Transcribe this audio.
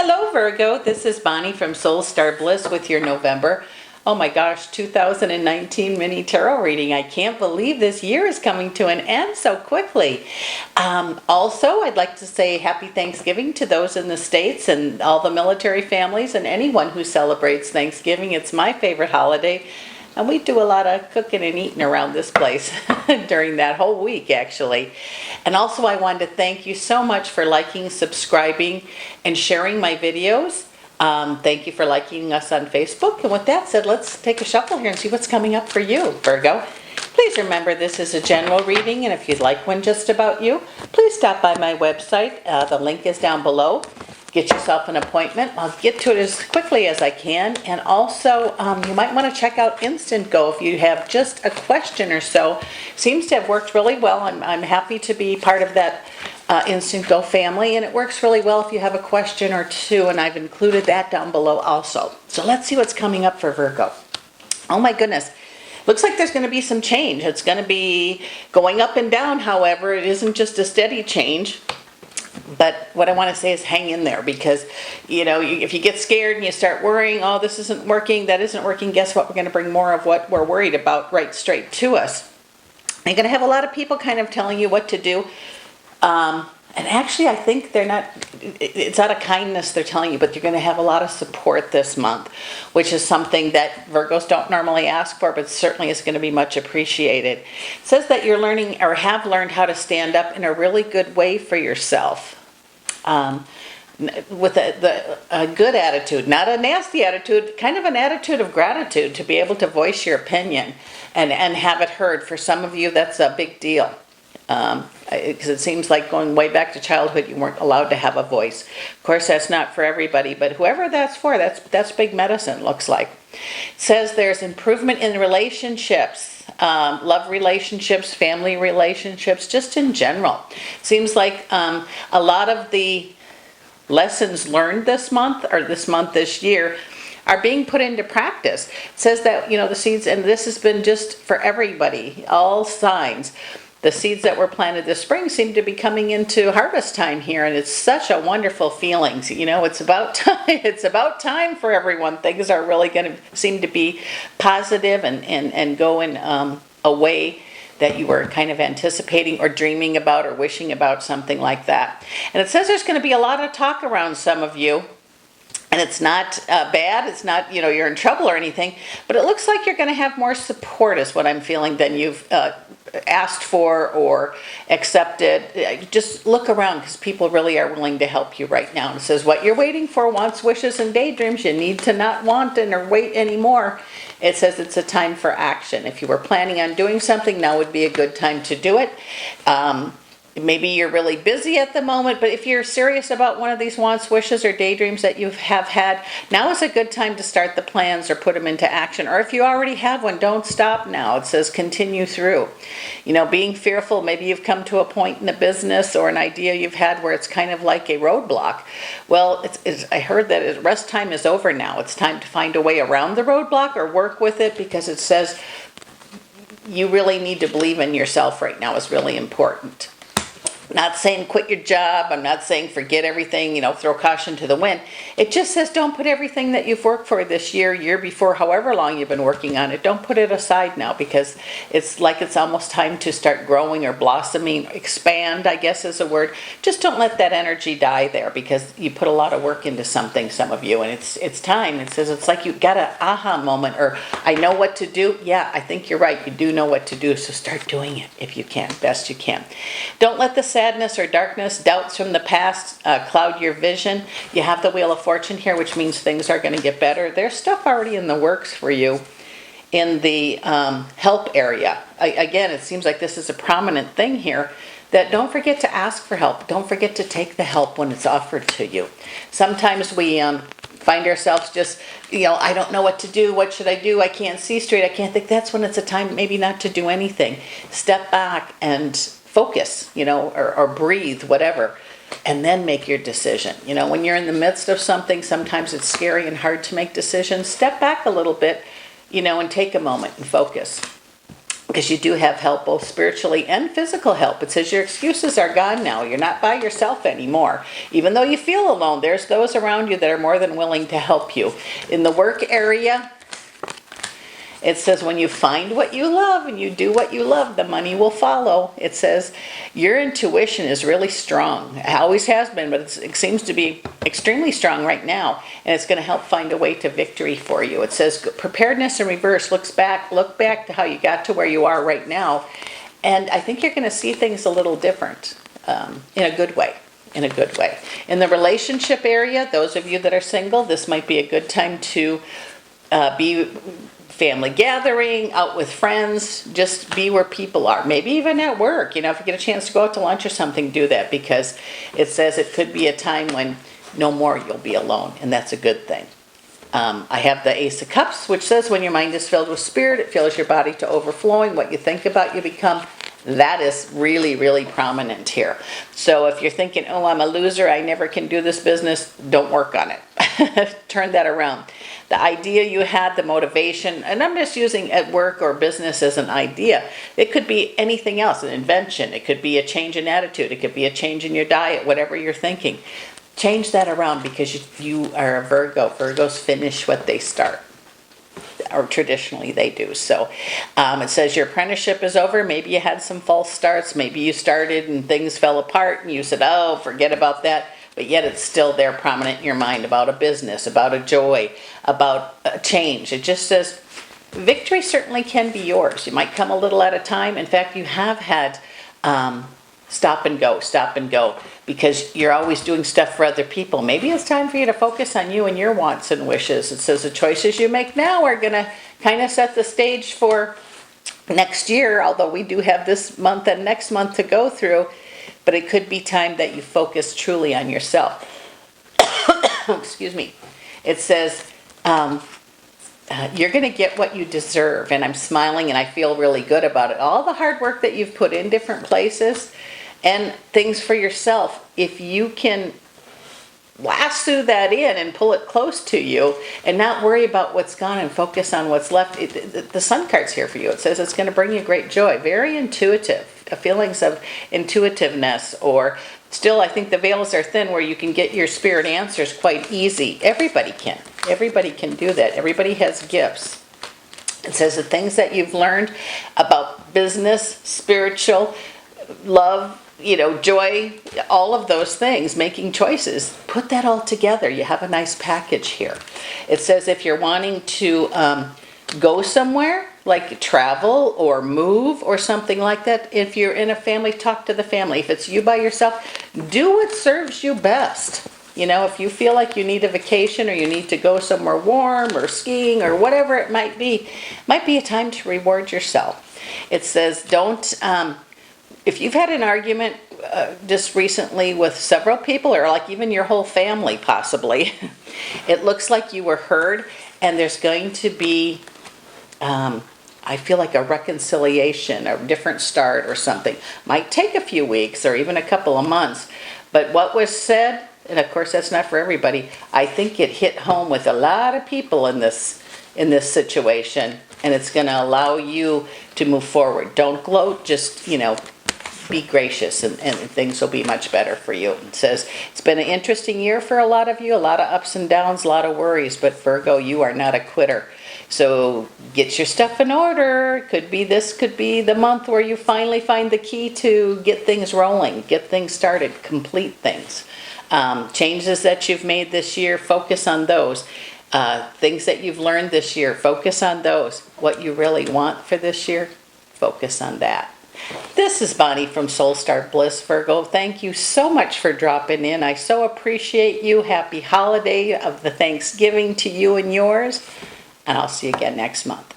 Hello Virgo, this is Bonnie from Soul Star Bliss with your November, oh my gosh, 2019 mini tarot reading. I can't believe this year is coming to an end so quickly. Also, I'd like to say happy Thanksgiving to those in the States and all the military families and anyone who celebrates Thanksgiving. It's my favorite holiday. And we do a lot of cooking and eating around this place during that whole week, actually. And also, I wanted to thank you so much for liking, subscribing, and sharing my videos. Thank you for liking us on Facebook. And with that said, let's take a shuffle here and see what's coming up for you, Virgo. Please remember this is a general reading, and if you'd like one just about you, please stop by my website. The link is down below. Get yourself an appointment. I'll get to it as quickly as I can. And also, you might want to check out Instant Go if you have just a question or so. Seems to have worked really well. I'm happy to be part of that Instant Go family, and it works really well if you have a question or two, and I've included that down below also. So let's see what's coming up for Virgo. Oh my goodness. Looks like there's going to be some change. It's going to be going up and down, however. It isn't just a steady change. But what I want to say is hang in there, because, you know, if you get scared and you start worrying, oh, this isn't working, that isn't working, guess what? We're going to bring more of what we're worried about right straight to us. You're going to have a lot of people kind of telling you what to do. And actually, I think they're not, it's out of kindness they're telling you, but you're going to have a lot of support this month, which is something that Virgos don't normally ask for, but certainly is going to be much appreciated. It says that you're learning or have learned how to stand up in a really good way for yourself. With a good attitude, not a nasty attitude, kind of an attitude of gratitude to be able to voice your opinion and have it heard. For some of you, that's a big deal. Because it seems like going way back to childhood, you weren't allowed to have a voice. Of course, that's not for everybody, but whoever that's for, that's big medicine, looks like. It says there's improvement in relationships, love relationships, family relationships, just in general. Seems like a lot of the lessons learned this month, or this year, are being put into practice. It says that, you know, the seeds, and this has been just for everybody, all signs. The seeds that were planted this spring seem to be coming into harvest time here, and it's such a wonderful feeling. You know, it's about time. It's about time for everyone. Things are really going to seem to be positive and go in a way that you were kind of anticipating or dreaming about or wishing about, something like that. And it says there's going to be a lot of talk around some of you. And it's not bad, it's not, you know, you're in trouble or anything, but it looks like you're going to have more support is what I'm feeling than you've asked for or accepted. Just look around, because people really are willing to help you right now. And it says what you're waiting for, wants, wishes, and daydreams, you need to not want and or wait anymore. It says it's a time for action. If you were planning on doing something, now would be a good time to do it. Maybe you're really busy at the moment, but if you're serious about one of these wants, wishes, or daydreams that you have had, now is a good time to start the plans or put them into action. Or if you already have one, don't stop now. It says continue through. You know, being fearful, maybe you've come to a point in a business or an idea you've had where it's kind of like a roadblock. Well, I heard that rest time is over now. It's time to find a way around the roadblock or work with it, because it says you really need to believe in yourself right now is really important. Not saying quit your job. I'm not saying forget everything, you know, throw caution to the wind. It just says don't put everything that you've worked for this year before, however long you've been working on it, don't put it aside now, because it's like it's almost time to start growing or blossoming, expand, I guess is a word. Just don't let that energy die there, because you put a lot of work into something, some of you, and it's time. It says it's like you got an aha moment, or I know what to do. Yeah, I think you're right. You do know what to do, so start doing it if you can, best you can. Don't let the sadness or darkness, doubts from the past cloud your vision. You have the Wheel of Fortune here, which means things are going to get better. There's stuff already in the works for you in the help area. Again, it seems like this is a prominent thing here, that don't forget to ask for help. Don't forget to take the help when it's offered to you. Sometimes we find ourselves just, you know, I don't know what to do. What should I do? I can't see straight. I can't think. That's when it's a time maybe not to do anything. Step back and focus, you know, or breathe, whatever, and then make your decision. You know, when you're in the midst of something, sometimes it's scary and hard to make decisions. Step back a little bit, you know, and take a moment and focus. because you do have help, both spiritually and physical help. It says your excuses are gone now. You're not by yourself anymore. Even though you feel alone, there's those around you that are more than willing to help you. In the work area, it says when you find what you love and you do what you love, the money will follow. It says your intuition is really strong. It always has been, but it seems to be extremely strong right now. And it's going to help find a way to victory for you. It says preparedness in reverse. Look back to how you got to where you are right now. And I think you're going to see things a little different in a good way. In a good way. In the relationship area, those of you that are single, this might be a good time to be family gathering, out with friends, just be where people are. Maybe even at work, if you get a chance to go out to lunch or something, do that, because it says it could be a time when no more you'll be alone, and that's a good thing. I have the Ace of Cups, which says when your mind is filled with spirit, it fills your body to overflowing. What you think about, you become. That is really, really prominent here. So if you're thinking, oh, I'm a loser, I never can do this business, don't work on it. Turn that around. The idea you had, the motivation, and I'm just using at work or business as an idea. It could be anything else, an invention. It could be a change in attitude. It could be a change in your diet, whatever you're thinking. Change that around, because you are a Virgo. Virgos finish what they start. Or traditionally they do. So it says your apprenticeship is over. Maybe you had some false starts. Maybe you started and things fell apart and you said, oh, forget about that. But yet it's still there, prominent in your mind, about a business, about a joy, about a change. It just says victory certainly can be yours. You might come a little at a time. In fact, you have had stop and go, because you're always doing stuff for other people. Maybe it's time for you to focus on you and your wants and wishes. It says the choices you make now are going to kind of set the stage for next year, although we do have this month and next month to go through, but it could be time that you focus truly on yourself. Excuse me. It says you're going to get what you deserve, and I'm smiling and I feel really good about it. All the hard work that you've put in different places and things for yourself, if you can lasso that in and pull it close to you and not worry about what's gone and focus on what's left, the Sun card's here for you. It says it's going to bring you great joy. Very intuitive, feelings of intuitiveness, or still I think the veils are thin where you can get your spirit answers quite easy. Everybody can do that. Everybody has gifts. It says the things that you've learned about business, spiritual, love, joy, all of those things, making choices, put that all together. You have a nice package here. It says if you're wanting to go somewhere, like travel or move or something like that, if you're in a family, talk to the family. If it's you by yourself, do what serves you best. If you feel like you need a vacation or you need to go somewhere warm or skiing or whatever it might be a time to reward yourself. It says don't... if you've had an argument just recently with several people, or like even your whole family possibly, it looks like you were heard, and there's going to be, I feel like a reconciliation, a different start or something. Might take a few weeks or even a couple of months, but what was said, and of course that's not for everybody, I think it hit home with a lot of people in this situation, and it's going to allow you to move forward. Don't gloat, just, be gracious, and things will be much better for you. It says it's been an interesting year for a lot of you, a lot of ups and downs, a lot of worries, but Virgo, you are not a quitter. So get your stuff in order. This could be the month where you finally find the key to get things rolling, get things started, complete things. Changes that you've made this year, focus on those. Things that you've learned this year, focus on those. What you really want for this year, focus on that. This is Bonnie from Soul Star Bliss, Virgo. Thank you so much for dropping in. I so appreciate you. Happy holiday of the Thanksgiving to you and yours. And I'll see you again next month.